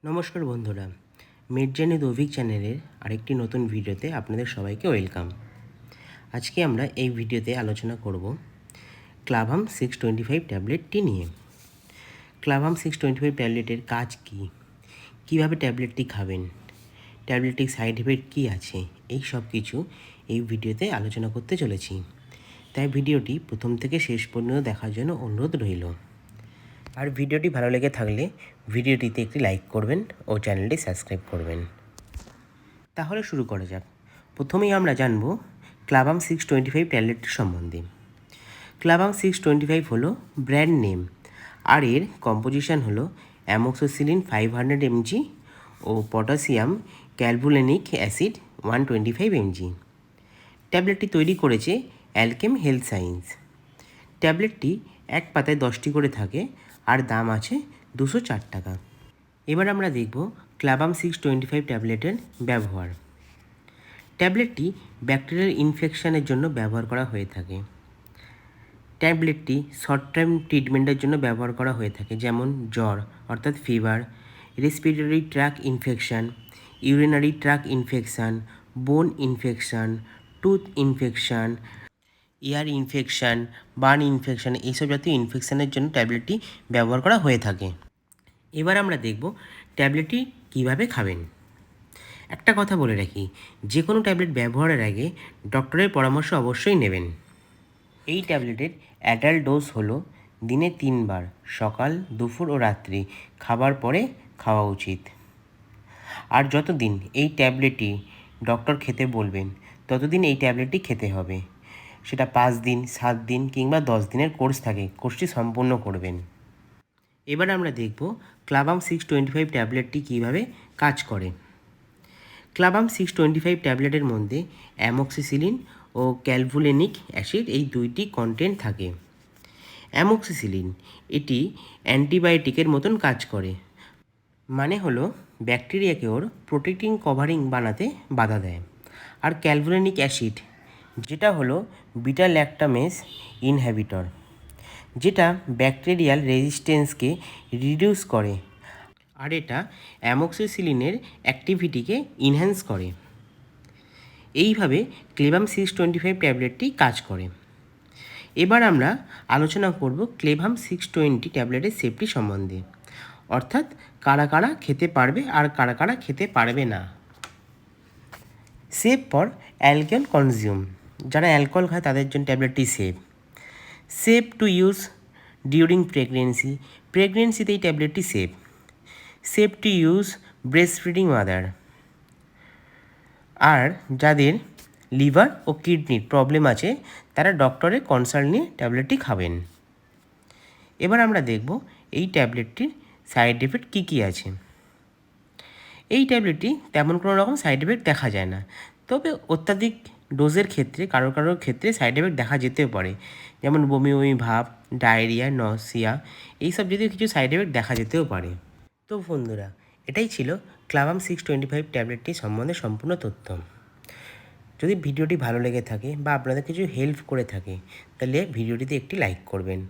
নমস্কার বন্ধুরা, মিডজার্নি দৈভিক চ্যানেলের আরেকটি নতুন ভিডিওতে আপনাদের সবাইকে ওয়েলকাম। আজকে আমরা এই ভিডিওতে আলোচনা করব ক্লাভাম 625 ট্যাবলেটটি নিয়ে। ক্লাভাম 625 ট্যাবলেটের কাজ কী, কীভাবে ট্যাবলেটটি খাবেন, ট্যাবলেটটির সাইড এফেক্ট কী আছে, এই সব কিছু এই ভিডিওতে আলোচনা করতে চলেছি। তাই ভিডিওটি প্রথম থেকে শেষ পর্যন্ত দেখার জন্য অনুরোধ রইল। আর ভিডিওটি ভালো লেগে থাকলে ভিডিওটিতে একটি লাইক করবেন ও চ্যানেলটি সাবস্ক্রাইব করবেন। তাহলে শুরু করা যাক। প্রথমেই আমরা জানব ক্লাভাম 625 ট্যাবলেটটির সম্বন্ধে। ক্লাভাম 625 হলো ব্র্যান্ড নেম, আর এর কম্পোজিশন হলো অ্যামোক্সিসিলিন 500 mg ও পটাশিয়াম ক্যালভুলেনিক অ্যাসিড 125 mg। ট্যাবলেটটি তৈরি করেছে অ্যালকেম হেলথ সায়েন্স। ট্যাবলেটটি এক পাতায় 10টি করে থাকে আর দাম আছে 204 টাকা। এবার আমরা দেখব ক্লাভাম 625 ট্যাবলেটের ব্যবহার। ট্যাবলেটটি ব্যাকটেরিয়াল ইনফেকশনের জন্য ব্যবহার করা হয়ে থাকে। ট্যাবলেটটি শর্ট টার্ম ট্রিটমেন্টের জন্য ব্যবহার করা হয়ে থাকে, যেমন জ্বর অর্থাৎ fever, respiratory tract infection, urinary tract infection, bone infection, tooth infection, ear infection, burn infection, এইসব জাতীয় ইনফেকশানের জন্য ট্যাবলেটটি ব্যবহার করা হয়ে থাকে। এবার আমরা দেখব ট্যাবলেটটি কিভাবে খাবেন। একটা কথা বলে রাখি, যে কোনো ট্যাবলেট ব্যবহারের আগে ডক্টরের পরামর্শ অবশ্যই নেবেন। এই ট্যাবলেটের অ্যাডাল্ট ডোজ হলো দিনে 3 বার, সকাল, দুপুর ও রাত্রি খাবার পরে খাওয়া উচিত। আর যতদিন এই ট্যাবলেটটি ডক্টর খেতে বলবেন ততদিন এই ট্যাবলেটটি খেতে হবে। সেটা 5 দিন, 7 দিন কিংবা 10 দিনের কোর্স থাকে, কোর্সটি সম্পূর্ণ করবেন। এবার আমরা দেখব ক্লাভাম 625 ট্যাবলেটটি কীভাবে কাজ করে। ক্লাভাম 625 ট্যাবলেটের মধ্যে অ্যামোক্সিসিলিন ও ক্যালভুলেনিক অ্যাসিড এই দুইটি কন্টেন্ট থাকে। অ্যামোক্সিসিলিন এটি অ্যান্টিবায়োটিকের মতন কাজ করে, মানে হলো ব্যাকটেরিয়াকে ওর প্রোটেক্টিং কভারিং বানাতে বাধা দেয়। আর ক্যালভুলেনিক অ্যাসিড যেটা হলো বিটা ল্যাকটামেজ ইনহিবিটর, যেটা ব্যাকটেরিয়াল রেজিস্ট্যান্সকে রিডিউস করে, আর এটা অ্যামোক্সিসিলিনের অ্যাক্টিভিটিকে ইনহ্যান্স করে। এইভাবে ক্লেভাম 625 ট্যাবলেটটি কাজ করে। এবার আমরা আলোচনা করব ক্লেভাম 620 ট্যাবলেটের সেফটি সম্বন্ধে, অর্থাৎ কারা কারা খেতে পারবে আর কারা কারা খেতে পারবে না। সেফ ফর অ্যালকোহল কনজিউম, যারা অ্যালকোহল খায় তাদের জন্য ট্যাবলেটটি safe. Safe to use during pregnancy, প্রেগনেন্সিতে এই ট্যাবলেটটি safe. Safe to use breast feeding mother, আর যাদের লিভার ও কিডনির প্রবলেম আছে তারা ডক্টরের কনসাল্ট নিয়ে ট্যাবলেটটি খাবেন। এবার আমরা দেখব এই ট্যাবলেটটির সাইড এফেক্ট কী কী আছে। এই ট্যাবলেটটি তেমন কোনো রকম সাইড এফেক্ট দেখা যায় না, তবে অত্যাধিক ডোজের ক্ষেত্রে কারোর ক্ষেত্রে সাইড এফেক্ট দেখা যেতেও পারে, যেমন বমি বমি ভাব, ডায়রিয়া, নসিয়া, এইসব যদি কিছু সাইড এফেক্ট দেখা যেতেও পারে। তো বন্ধুরা, এটাই ছিল ক্লাভাম 625 ট্যাবলেটটি সম্বন্ধে সম্পূর্ণ তথ্য। যদি ভিডিওটি ভালো লেগে থাকে বা আপনাদের কিছু হেল্প করে থাকে তাহলে ভিডিওটিতে একটি লাইক করবেন।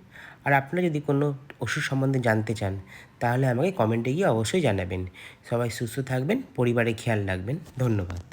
আর আপনারা যদি কোনো ওষুধ সম্বন্ধে জানতে চান তাহলে আমাকে কমেন্টে গিয়ে অবশ্যই জানাবেন। সবাই সুস্থ থাকবেন, পরিবারের খেয়াল রাখবেন। ধন্যবাদ।